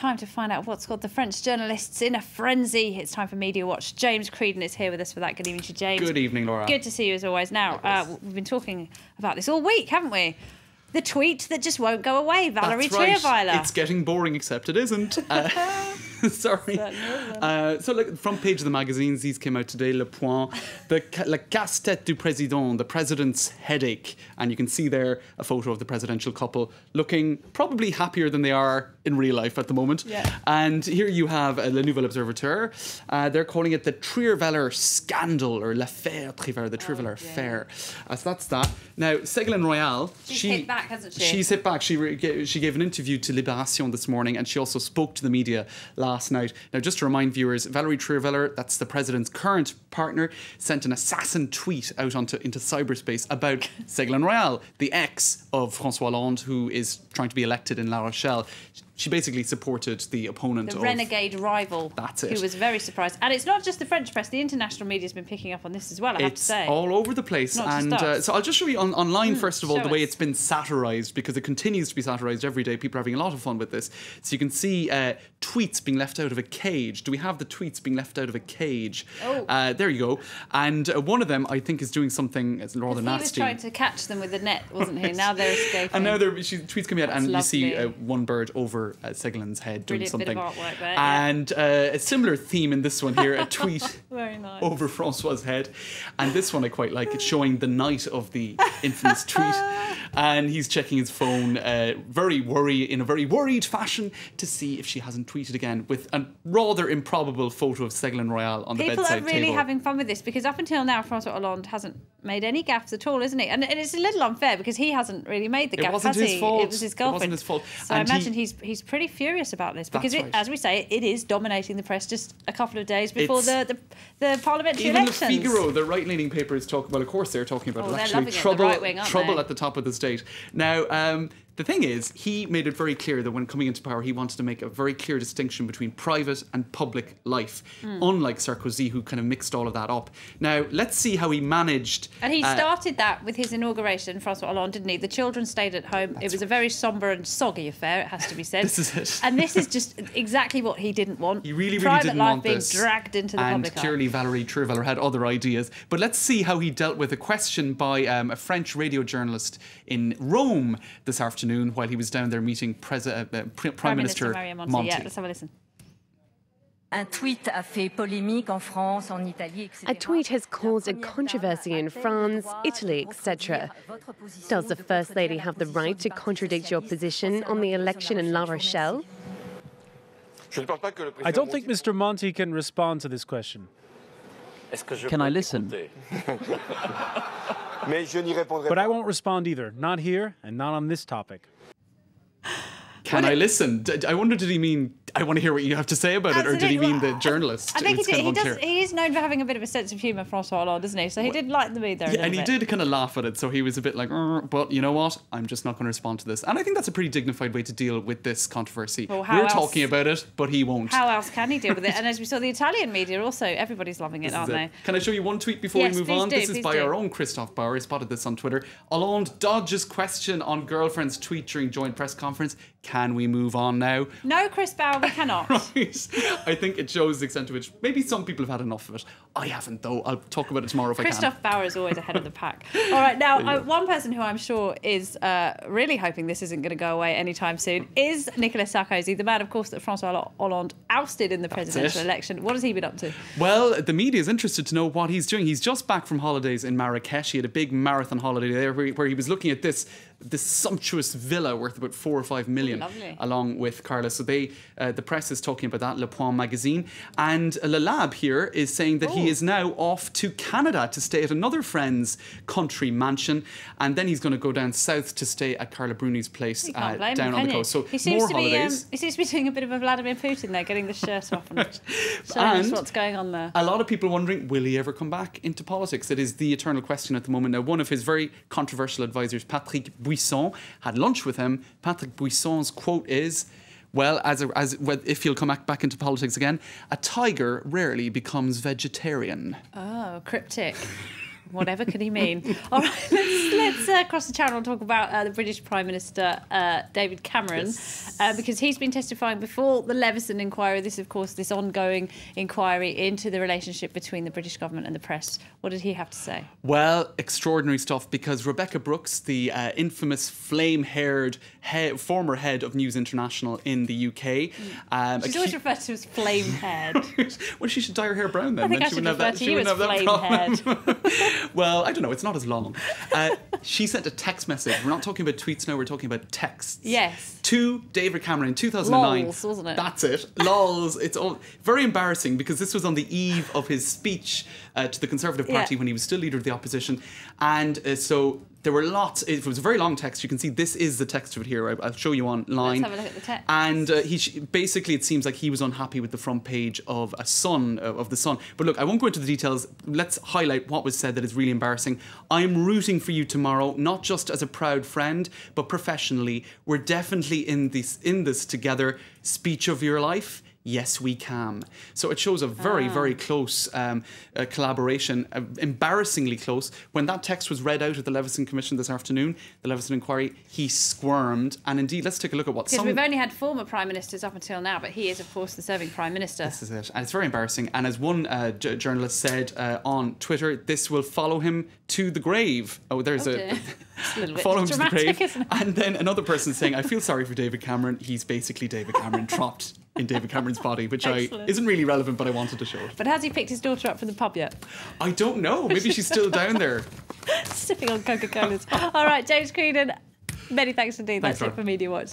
time to find out what's got the French journalists in a frenzy. It's time for Media Watch. James Creedon is here with us for that. Good evening to James. Good evening, Laura. Good to see you as always. Now, we've been talking about this all week, haven't we? The tweet that just won't go away, Valerie Trierweiler. It's getting boring, except it isn't. Sorry. So, look, front page of the magazines, these came out today. Le Point, la casse-tête du président, the president's headache. And you can see there a photo of the presidential couple looking probably happier than they are in real life at the moment. Yeah. And here you have Le Nouvel Observateur. They're calling it the Trierweiler scandal, or l'affaire Trierweiler, the Trierweiler affair. So that's that. Now, Ségolène Royal, She's hit back, hasn't she? She's hit back. She gave an interview to Libération this morning, and she also spoke to the media last night. Now, just to remind viewers, Valerie Trierweiler, that's the president's current partner, sent an assassin tweet out into cyberspace about Ségolène Royal, the ex of François Hollande, who is trying to be elected in La Rochelle. She basically supported the opponent the of... renegade rival. That's it. Who was very surprised. And it's not just the French press, the international media has been picking up on this as well, I have to say. It's all over the place. Not And just us. so I'll just show you online, first of all, the way us. it's been satirised, because it continues to be satirised every day. People are having a lot of fun with this. So you can see tweets being left out of a cage. Do we have the tweets being left out of a cage? Oh. There you go. And one of them, I think, is doing something rather nasty. He was trying to catch them with the net, wasn't he? Now they're escaping. And now tweets coming out, That's and lovely. you see one bird over Ségolène's head doing Brilliant something. bit of artwork there, and a similar theme in this one here, a tweet Very nice. over Francois's head. And this one I quite like. It's showing the night of the infamous tweet. And he's checking his phone in a very worried fashion to see if she hasn't tweeted again, with a rather improbable photo of Ségolène Royal on the bedside table. People are really having fun with this, because up until now, François Hollande hasn't made any gaffes at all, isn't he? And it's a little unfair, because he hasn't really made the gaff, has he? His fault. It was his girlfriend. It wasn't his fault. So And I imagine he's pretty furious about this, because That's right. as we say, it is dominating the press just a couple of days before the parliamentary Even elections. Le Figaro, the right-leaning paper, is talking. Well, of course, they're talking about Oh, they're actually loving it, the trouble, right wing, aren't trouble they? at the top of the state. Now, the thing is, he made it very clear that when coming into power, he wanted to make a very clear distinction between private and public life, unlike Sarkozy, who kind of mixed all of that up. Now, let's see how he managed. And he started that with his inauguration, François Hollande, didn't he? The children stayed at home. It was a very sombre and soggy affair, it has to be said. This is it. And this is just exactly what he didn't want. He really Private didn't life want being this. dragged into the public And clearly Valerie Trierweiler had other ideas. But let's see how he dealt with a question by a French radio journalist in Rome this afternoon while he was down there meeting Prime Minister Mario Monti. Yeah, let's have a listen. A tweet has caused a controversy in France, Italy, etc. Does the First Lady have the right to contradict your position on the election in La Rochelle? I don't think Mr. Monti can respond to this question. Can I listen? But I won't respond either. Not here and not on this topic. Can I listen? I wonder, did he mean, I want to hear what you have to say about it, or did he mean the journalist? I think It's kind of unclear. he is known for having a bit of a sense of humour, François Hollande, isn't he? So he did like the mood there a little And he bit. did kind of laugh at it, so he was a bit like, but you know what? I'm just not going to respond to this. And I think that's a pretty dignified way to deal with this controversy. Well, how We're else- talking about it, but he won't. How else can he deal with it? And as we saw, the Italian media also, everybody's loving it, aren't they? Can I show you one tweet before Yes, we move please on? do, This is please by do. our own Christophe Bauer. He spotted this on Twitter. Hollande dodges question on girlfriend's tweet during joint press conference. Can we move on now? No, Chris Bauer, we cannot. Right. I think it shows the extent to which maybe some people have had enough of it. I haven't, though. I'll talk about it tomorrow if I Christophe can. Bauer is always ahead of the pack. All right, now, one person who I'm sure is really hoping this isn't going to go away anytime soon is Nicolas Sarkozy, the man, of course, that François Hollande ousted in the presidential election. What has he been up to? Well, the media is interested to know what he's doing. He's just back from holidays in Marrakesh. He had a big marathon holiday there where he was looking at this sumptuous villa worth about 4 or 5 million, Lovely. along with Carla. So the press is talking about that, Le Point magazine. And Le Lab here is saying that he is now off to Canada to stay at another friend's country mansion. And then he's going to go down south to stay at Carla Bruni's place You can't blame down him, on can the you? coast. So he seems more to holidays. he seems to be doing a bit of a Vladimir Putin there, getting the shirt off and showing us And what's going on there. A lot of people wondering, will he ever come back into politics? It is the eternal question at the moment. Now, one of his very controversial advisors, Patrick Buisson, had lunch with him. Patrick Buisson's quote is, well, if he'll come back into politics again, a tiger rarely becomes vegetarian. Oh, cryptic. Whatever could he mean? All right, let's cross the channel and talk about the British Prime Minister, David Cameron, because he's been testifying before the Leveson inquiry. This, of course, this ongoing inquiry into the relationship between the British government and the press. What did he have to say? Well, extraordinary stuff, because Rebecca Brooks, the infamous flame-haired former head of News International in the UK. She's always referred to as flame-haired. Well, she should dye her hair brown then. I think then I should refer to you as flame-haired. Well, I don't know. It's not as long. She sent a text message. We're not talking about tweets now. We're talking about texts. Yes. To David Cameron in 2009. Lols, wasn't it? That's it. Lols. It's all very embarrassing, because this was on the eve of his speech to the Conservative Party when he was still leader of the opposition. And so there were lots. It was a very long text. You can see this is the text of it here. I'll show you online. Let's have a look at the text. And basically, it seems like he was unhappy with the front page of the Sun. But look, I won't go into the details. Let's highlight what was said that is really embarrassing. I'm rooting for you tomorrow, not just as a proud friend, but professionally. We're definitely in this together. Speech of your life. Yes, we can. So it shows a very, very close collaboration, embarrassingly close. When that text was read out at the Leveson Commission this afternoon, the Leveson inquiry, he squirmed. And indeed, let's take a look at what Because we've only had former Prime Ministers up until now, but he is, of course, the serving Prime Minister. This is it. And it's very embarrassing. And as one journalist said on Twitter, this will follow him to the grave. Oh, there's a little bit follow him dramatic, to the grave. isn't it? And then another person saying, I feel sorry for David Cameron. He's basically David Cameron trapped in David Cameron's body, which isn't really relevant, but I wanted to show it. But has he picked his daughter up from the pub yet? I don't know. Maybe she's still down there. Sipping on Coca-Colas. All right, James Creedon, many thanks indeed. That's it for Media Watch.